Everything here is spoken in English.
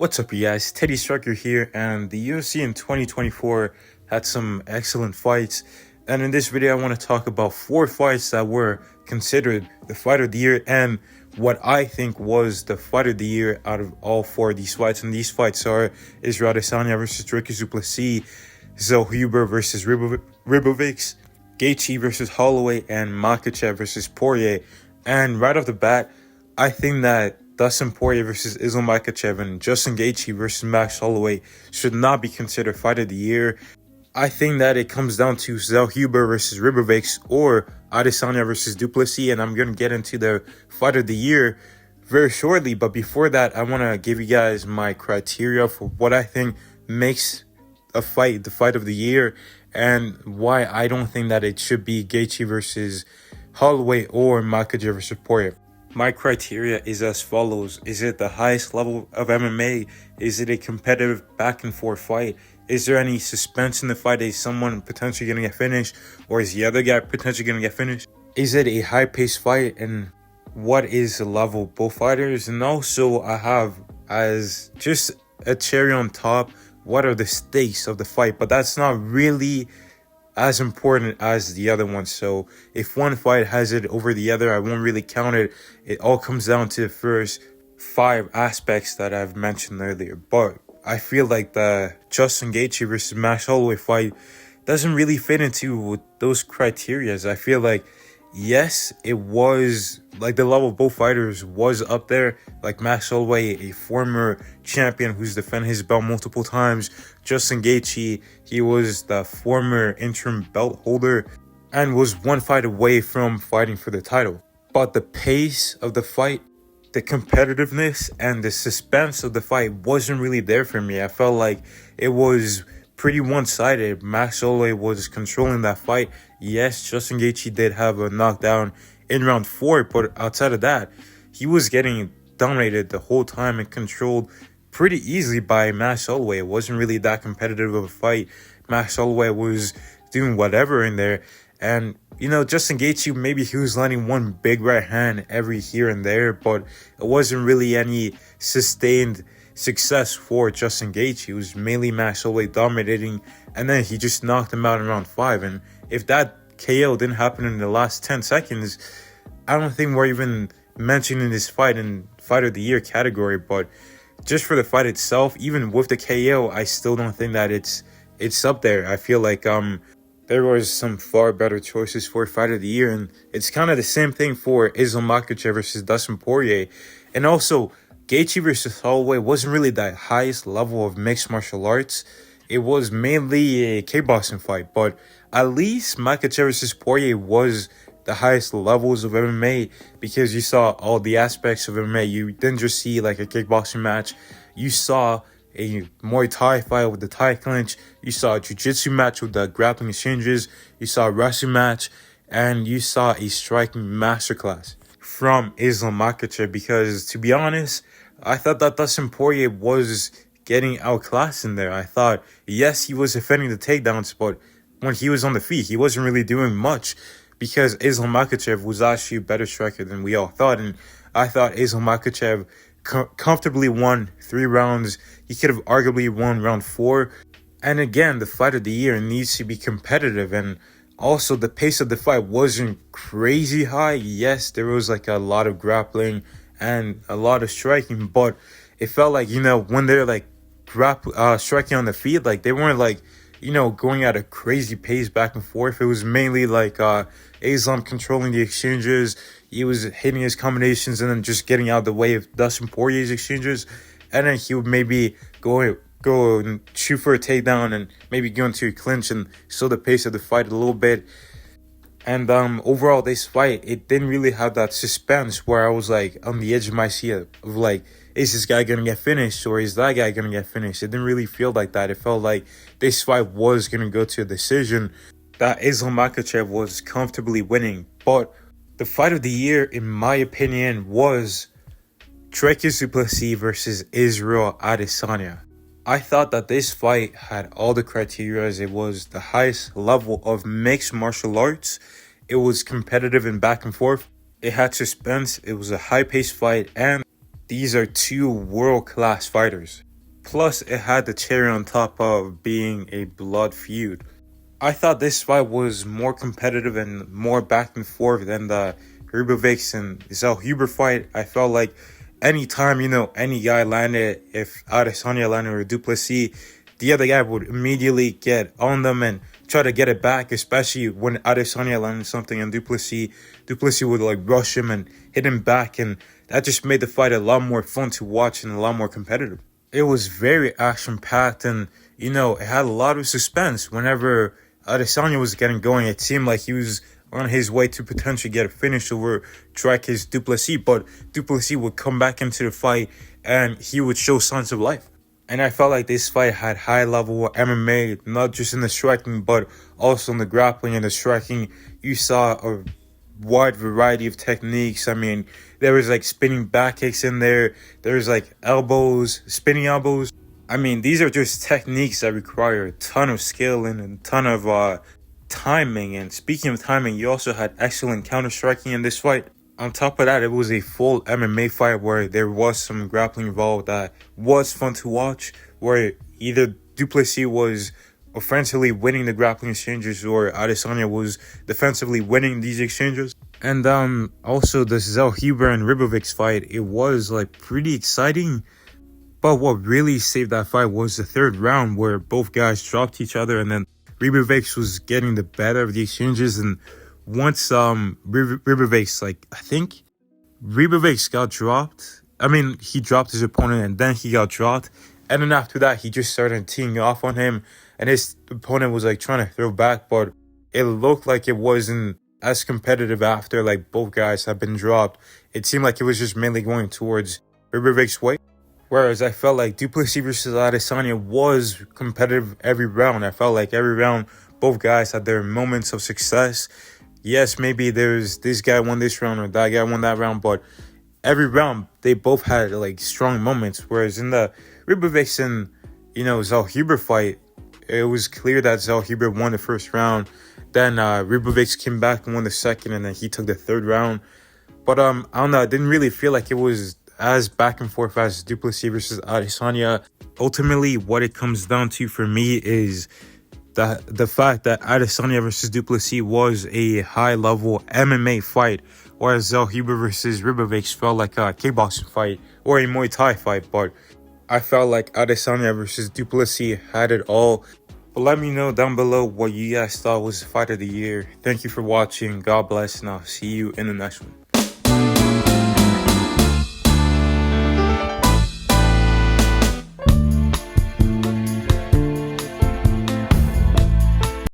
What's up, you guys? Teddy Striker here, and the UFC in 2024 had some excellent fights. And in this video, I want to talk about 4 fights that were considered the fight of the year and what I think was the fight of the year out of all 4 of these fights. And these fights are Adesanya versus Plessis, Zellhuber versus Ribovics, Gaethje versus Holloway, and Makhachev versus Poirier. And right off the bat, I think that Dustin Poirier versus Islam Makhachev and Justin Gaethje versus Max Holloway should not be considered fight of the year. I think that it comes down to Zellhuber versus Ribovics or Adesanya versus Plessis, and I'm going to get into the fight of the year very shortly. But before that, I want to give you guys my criteria for what I think makes a fight the fight of the year and why I don't think that it should be Gaethje versus Holloway or Makhachev versus Poirier. My criteria is as follows. Is it the highest level of MMA? Is it a competitive back and forth fight? Is there any suspense in the fight? Is someone potentially going to get finished? Or is the other guy potentially going to get finished? Is it a high-paced fight? And what is the level of both fighters? And also, I have as just a cherry on top, what are the stakes of the fight? But that's not really as important as the other one. So if one fight has it over the other, I won't really count it. It all comes down to the first 5 aspects that I've mentioned earlier. But I feel like the Justin Gaethje versus Max Holloway fight doesn't really fit into those criteria. I feel like, yes, it was like the level of both fighters was up there. Like Max Holloway, a former champion who's defended his belt multiple times. Justin Gaethje, he was the former interim belt holder and was 1 fight away from fighting for the title. But the pace of the fight, the competitiveness, and the suspense of the fight wasn't really there for me. I felt like it was pretty one-sided. Max Holloway was controlling that fight. Yes, Justin Gaethje did have a knockdown in round 4, but outside of that, he was getting dominated the whole time and controlled pretty easily by Max Holloway. It wasn't really that competitive of a fight. Max Holloway was doing whatever in there. And, Justin Gaethje, maybe he was landing one big right hand every here and there, but it wasn't really any sustained success for Justin Gaethje. It was mainly Max Holloway dominating, and then he just knocked him out in round 5. And if that KO didn't happen in the last 10 seconds, I don't think we're even mentioning this fight in fight of the year category. But just for the fight itself, even with the KO, I still don't think that it's up there. I feel like there was some far better choices for fight of the year, and it's kind of the same thing for Islam Makhachev versus Dustin Poirier. And also, Gaethje versus Holloway wasn't really the highest level of mixed martial arts. It was mainly a kickboxing fight, but at least Makhachev versus Poirier was the highest levels of MMA because you saw all the aspects of MMA. You didn't just see like a kickboxing match. You saw a Muay Thai fight with the Thai clinch. You saw a jiu-jitsu match with the grappling exchanges. You saw a wrestling match. And you saw a striking masterclass from Islam Makhachev because, to be honest, I thought that Dustin Poirier was getting outclassed in there. I thought, yes, he was defending the takedowns, but when he was on the feet, he wasn't really doing much because Islam Makhachev was actually a better striker than we all thought. And I thought Islam Makhachev comfortably won 3 rounds. He could have arguably won round 4. And again, the fight of the year needs to be competitive. And also, the pace of the fight wasn't crazy high. Yes, there was like a lot of grappling and a lot of striking, but it felt like, when they're like striking on the feet, like they weren't like, going at a crazy pace back and forth. It was mainly like Islam controlling the exchanges. He was hitting his combinations and then just getting out of the way of Dustin Poirier's exchanges. And then he would maybe go and shoot for a takedown and maybe go into a clinch and slow the pace of the fight a little bit. And overall, this fight, it didn't really have that suspense where I was like on the edge of my seat of like, is this guy going to get finished or is that guy going to get finished? It didn't really feel like that. It felt like this fight was going to go to a decision that Islam Makhachev was comfortably winning. But the fight of the year, in my opinion, was Plessis versus Israel Adesanya. I thought that this fight had all the criteria. It was the highest level of mixed martial arts. It was competitive and back and forth. It had suspense. It was a high-paced fight. And these are 2 world-class fighters. Plus, it had the cherry on top of being a blood feud. I thought this fight was more competitive and more back and forth than the Ribovics and Zellhuber fight. I felt like anytime, any guy landed, if Adesanya landed or Duplessis, the other guy would immediately get on them and try to get it back, especially when Adesanya landed something and Duplessis would like rush him and hit him back, and that just made the fight a lot more fun to watch and a lot more competitive. It was very action-packed and, it had a lot of suspense. Whenever Adesanya was getting going, it seemed like he was on his way to potentially get a finish over Draka's Duplessis, but Duplessis would come back into the fight and he would show signs of life. And I felt like this fight had high-level MMA, not just in the striking, but also in the grappling and the striking. You saw a wide variety of techniques. I mean, there was like spinning back kicks in there. There was like elbows, spinning elbows. I mean, these are just techniques that require a ton of skill and a ton of timing. And speaking of timing, you also had excellent counter-striking in this fight. On top of that, it was a full MMA fight where there was some grappling involved that was fun to watch, where either Duplessis was offensively winning the grappling exchanges or Adesanya was defensively winning these exchanges. And also the Zellhuber and Ribovics fight, it was like pretty exciting. But what really saved that fight was the third round where both guys dropped each other and then Ribovics was getting the better of the exchanges. And once Ribovics, I think Ribovics got dropped. I mean, he dropped his opponent and then he got dropped. And then after that, he just started teeing off on him. And his opponent was like trying to throw back, but it looked like it wasn't as competitive after like both guys had been dropped. It seemed like it was just mainly going towards Ribovics' way. Whereas I felt like Duplessis versus Adesanya was competitive every round. I felt like every round, both guys had their moments of success. Yes, maybe there's this guy won this round or that guy won that round, but every round, they both had like strong moments. Whereas in the Ribovics and, Zellhuber fight, it was clear that Zellhuber won the first round. Then Ribovics came back and won the second, and then he took the third round. But I don't know, I didn't really feel like it was as back and forth as Duplessis versus Adesanya. Ultimately, what it comes down to for me is the fact that Adesanya versus Duplessis was a high-level MMA fight, whereas Zellhuber versus Ribovics felt like a kickboxing fight or a Muay Thai fight. But I felt like Adesanya versus Duplessis had it all. But let me know down below what you guys thought was the fight of the year. Thank you for watching. God bless, and I'll see you in the next one.